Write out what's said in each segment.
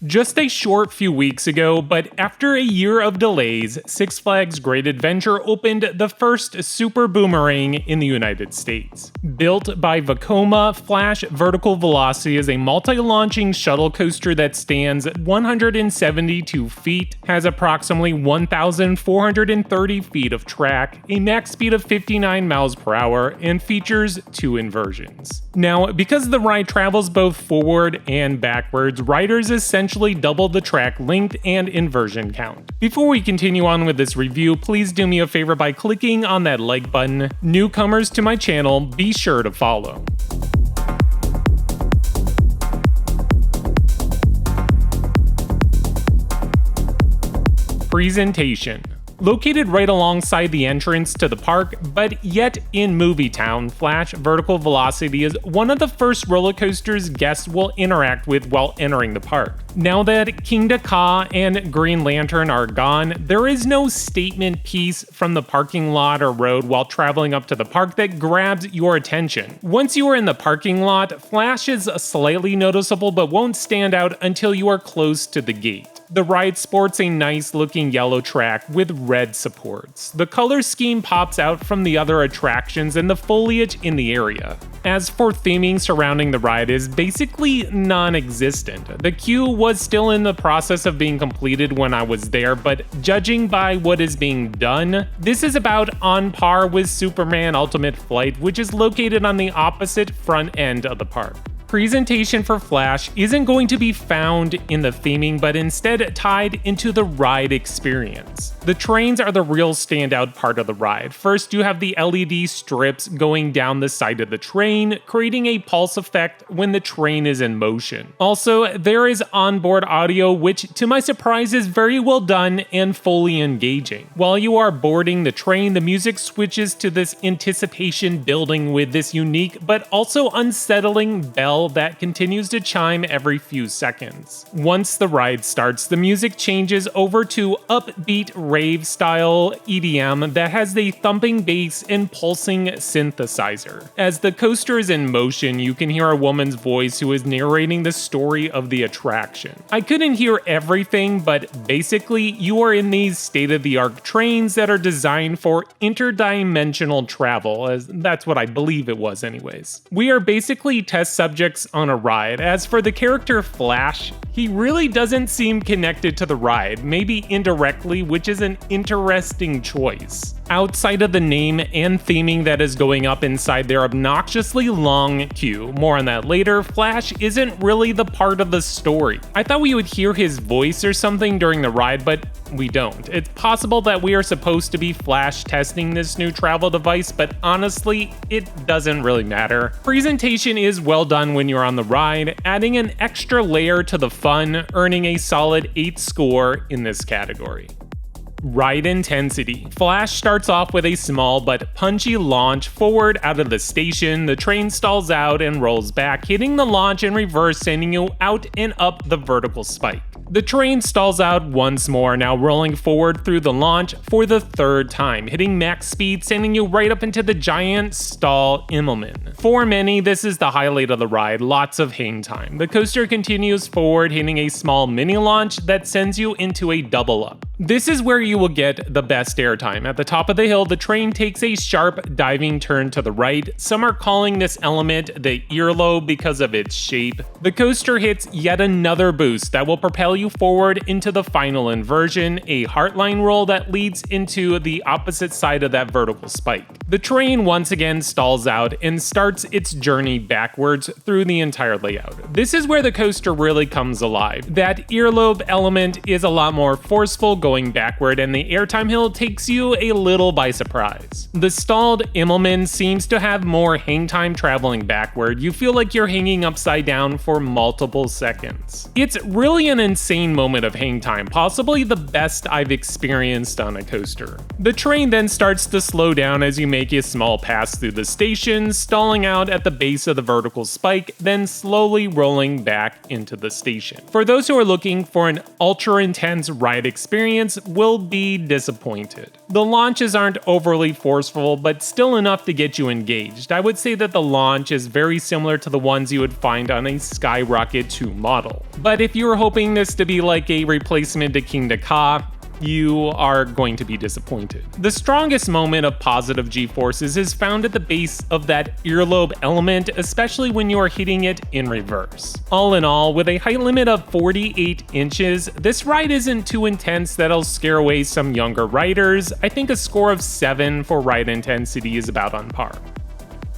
Just a short few weeks ago, but after a year of delays, Six Flags Great Adventure opened the first Super Boomerang in the United States. Built by Vekoma, Flash Vertical Velocity is a multi-launching shuttle coaster that stands 172 feet, has approximately 1,430 feet of track, a max speed of 59 miles per hour, and features 2 inversions. Now, because the ride travels both forward and backwards, riders essentially double the track length and inversion count. Before we continue on with this review, please do me a favor by clicking on that like button. Newcomers to my channel, be sure to follow. Presentation. Located right alongside the entrance to the park, but yet in Movie Town, Flash Vertical Velocity is one of the first roller coasters guests will interact with while entering the park. Now that Kingda Ka and Green Lantern are gone, there is no statement piece from the parking lot or road while traveling up to the park that grabs your attention. Once you are in the parking lot, Flash is slightly noticeable but won't stand out until you are close to the gate. The ride sports a nice looking yellow track with red supports. The color scheme pops out from the other attractions and the foliage in the area. As for theming surrounding the ride is basically non-existent. The queue was still in the process of being completed when I was there, but judging by what is being done, this is about on par with Superman Ultimate Flight, which is located on the opposite front end of the park. Presentation for Flash isn't going to be found in the theming, but instead tied into the ride experience. The trains are the real standout part of the ride. First, you have the LED strips going down the side of the train, creating a pulse effect when the train is in motion. Also, there is onboard audio, which to my surprise is very well done and fully engaging. While you are boarding the train, the music switches to this anticipation building with this unique but also unsettling bell that continues to chime every few seconds. Once the ride starts, the music changes over to upbeat rave-style EDM that has the thumping bass and pulsing synthesizer. As the coaster is in motion, you can hear a woman's voice who is narrating the story of the attraction. I couldn't hear everything, but basically, you are in these state-of-the-art trains that are designed for interdimensional travel, as that's what I believe it was anyways. We are basically test subjects on a ride. As for the character Flash, he really doesn't seem connected to the ride, maybe indirectly, which is an interesting choice. Outside of the name and theming that is going up inside their obnoxiously long queue, more on that later, Flash isn't really the part of the story. I thought we would hear his voice or something during the ride, but we don't. It's possible that we are supposed to be Flash testing this new travel device, but honestly, it doesn't really matter. Presentation is well done when you're on the ride, adding an extra layer to the fun, earning a solid 8 score in this category. Ride intensity. Flash starts off with a small but punchy launch forward out of the station. The train stalls out and rolls back, hitting the launch in reverse, sending you out and up the vertical spike. The train stalls out once more, now rolling forward through the launch for the 3rd time, hitting max speed, sending you right up into the giant stall Immelman. For many, this is the highlight of the ride, lots of hang time. The coaster continues forward, hitting a small mini launch that sends you into a double up. This is where you will get the best airtime. At the top of the hill, the train takes a sharp diving turn to the right. Some are calling this element the earlobe because of its shape. The coaster hits yet another boost that will propel you forward into the final inversion, a heartline roll that leads into the opposite side of that vertical spike. The train once again stalls out and starts its journey backwards through the entire layout. This is where the coaster really comes alive. That earlobe element is a lot more forceful going backward, and the airtime hill takes you a little by surprise. The stalled Immelman seems to have more hang time traveling backward. You feel like you're hanging upside down for multiple seconds. It's really an insane moment of hang time, possibly the best I've experienced on a coaster. The train then starts to slow down as you make a small pass through the station, stalling out at the base of the vertical spike, then slowly rolling back into the station. For those who are looking for an ultra intense ride experience, experience will be disappointed. The launches aren't overly forceful, but still enough to get you engaged. I would say that the launch is very similar to the ones you would find on a Skyrocket 2 model. But if you were hoping this to be like a replacement to King Ka, you are going to be disappointed. The strongest moment of positive G-forces is found at the base of that earlobe element, especially when you are hitting it in reverse. All in all, with a height limit of 48 inches, this ride isn't too intense that'll scare away some younger riders. I think a score of 7 for ride intensity is about on par.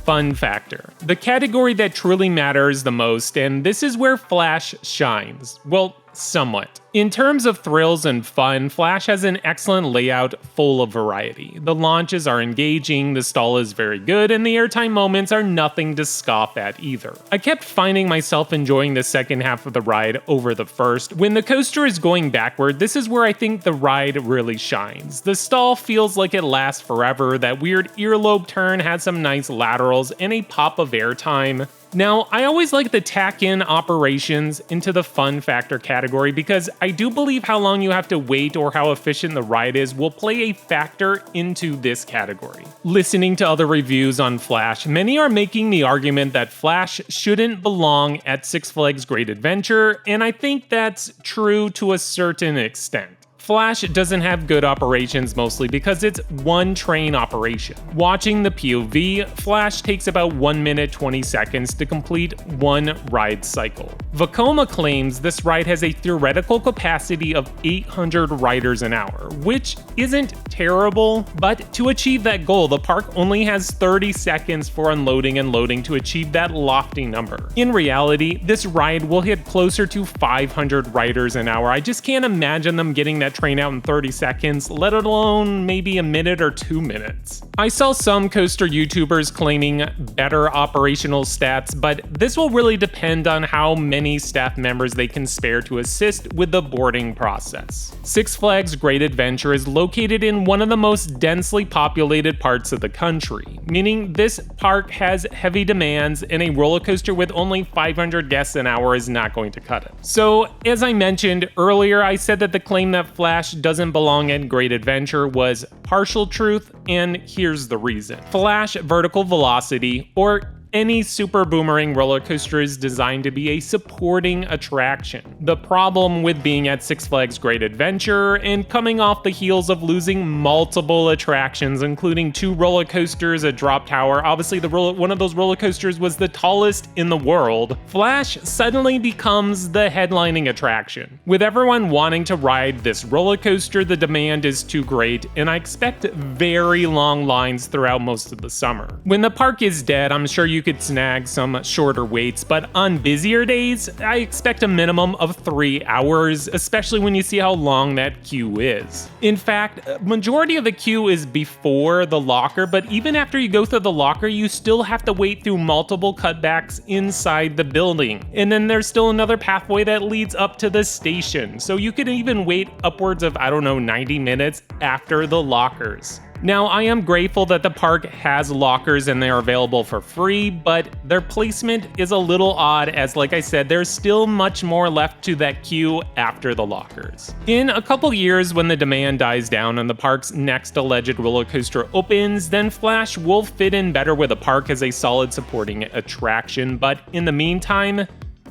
Fun factor. The category that truly matters the most, and this is where Flash shines. Well, somewhat. In terms of thrills and fun, Flash has an excellent layout full of variety. The launches are engaging, the stall is very good, and the airtime moments are nothing to scoff at either. I kept finding myself enjoying the second half of the ride over the first. When the coaster is going backward, this is where I think the ride really shines. The stall feels like it lasts forever, that weird earlobe turn has some nice laterals and a pop of airtime. Now, I always like to tack in operations into the fun factor category because I do believe how long you have to wait or how efficient the ride is will play a factor into this category. Listening to other reviews on Flash, many are making the argument that Flash shouldn't belong at Six Flags Great Adventure, and I think that's true to a certain extent. Flash doesn't have good operations mostly because it's one train operation. Watching the POV, Flash takes about 1 minute 20 seconds to complete one ride cycle. Vekoma claims this ride has a theoretical capacity of 800 riders an hour, which isn't terrible, but to achieve that goal, the park only has 30 seconds for unloading and loading to achieve that lofty number. In reality, this ride will hit closer to 500 riders an hour. I just can't imagine them getting that train out in 30 seconds, let alone maybe a minute or 2 minutes. I saw some coaster YouTubers claiming better operational stats, but this will really depend on how many staff members they can spare to assist with the boarding process. Six Flags Great Adventure is located in one of the most densely populated parts of the country, meaning this park has heavy demands and a roller coaster with only 500 guests an hour is not going to cut it. So, as I mentioned earlier, I said that the claim that Flash doesn't belong at Great Adventure was partial truth, and here's the reason. Flash Vertical Velocity, or any Super Boomerang roller coaster, is designed to be a supporting attraction. The problem with being at Six Flags Great Adventure and coming off the heels of losing multiple attractions, including 2 roller coasters, a drop tower, obviously one of those roller coasters was the tallest in the world, Flash suddenly becomes the headlining attraction. With everyone wanting to ride this roller coaster, the demand is too great, and I expect very long lines throughout most of the summer. When the park is dead, I'm sure you could snag some shorter waits, but on busier days, I expect a minimum of 3 hours, especially when you see how long that queue is. In fact, majority of the queue is before the locker, but even after you go through the locker, you still have to wait through multiple cutbacks inside the building. And then there's still another pathway that leads up to the station, so you could even wait upwards of, 90 minutes after the lockers. Now, I am grateful that the park has lockers and they are available for free, but their placement is a little odd as, like I said, there's still much more left to that queue after the lockers. In a couple years, when the demand dies down and the park's next alleged roller coaster opens, then Flash will fit in better with the park as a solid supporting attraction, but in the meantime,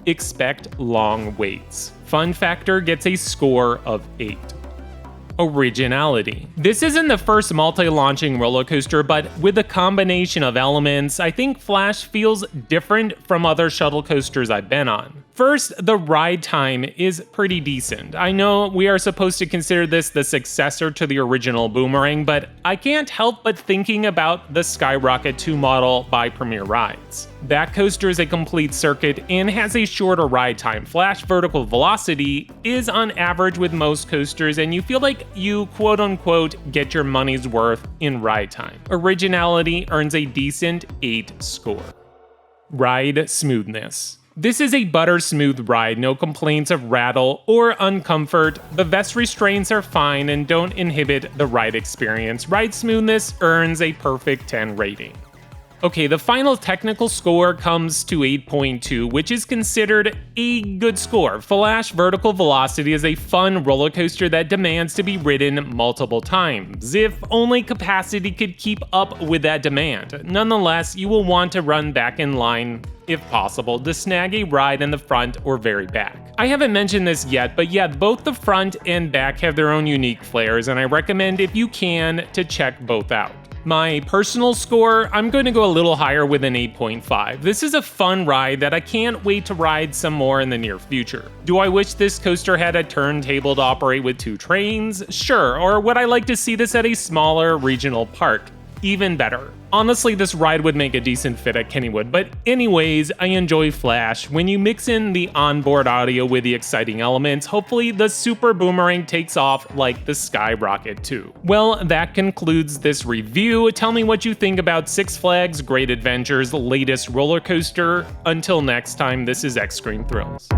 expect long waits. Fun Factor gets a score of 8. Originality. This isn't the first multi-launching roller coaster, but with a combination of elements, I think Flash feels different from other shuttle coasters I've been on. First, the ride time is pretty decent. I know we are supposed to consider this the successor to the original Boomerang, but I can't help but thinking about the Skyrocket 2 model by Premier Rides. That coaster is a complete circuit and has a shorter ride time. Flash Vertical Velocity is on average with most coasters, and you feel like you quote-unquote get your money's worth in ride time. Originality earns a decent 8 score. Ride smoothness. This is a butter smooth ride, no complaints of rattle or uncomfort. The vest restraints are fine and don't inhibit the ride experience. Ride smoothness earns a perfect 10 rating. Okay, the final technical score comes to 8.2, which is considered a good score. Flash Vertical Velocity is a fun roller coaster that demands to be ridden multiple times, if only capacity could keep up with that demand. Nonetheless, you will want to run back in line, if possible, to snag a ride in the front or very back. I haven't mentioned this yet, but yeah, both the front and back have their own unique flares, and I recommend, if you can, to check both out. My personal score, I'm going to go a little higher with an 8.5. This is a fun ride that I can't wait to ride some more in the near future. Do I wish this coaster had a turntable to operate with 2 trains? Sure, or would I like to see this at a smaller regional park? Even better. Honestly, this ride would make a decent fit at Kennywood, but anyways, I enjoy Flash. When you mix in the onboard audio with the exciting elements, hopefully the Super Boomerang takes off like the Skyrocket too. Well, that concludes this review. Tell me what you think about Six Flags Great Adventure's latest roller coaster. Until next time, this is X Screen Thrills.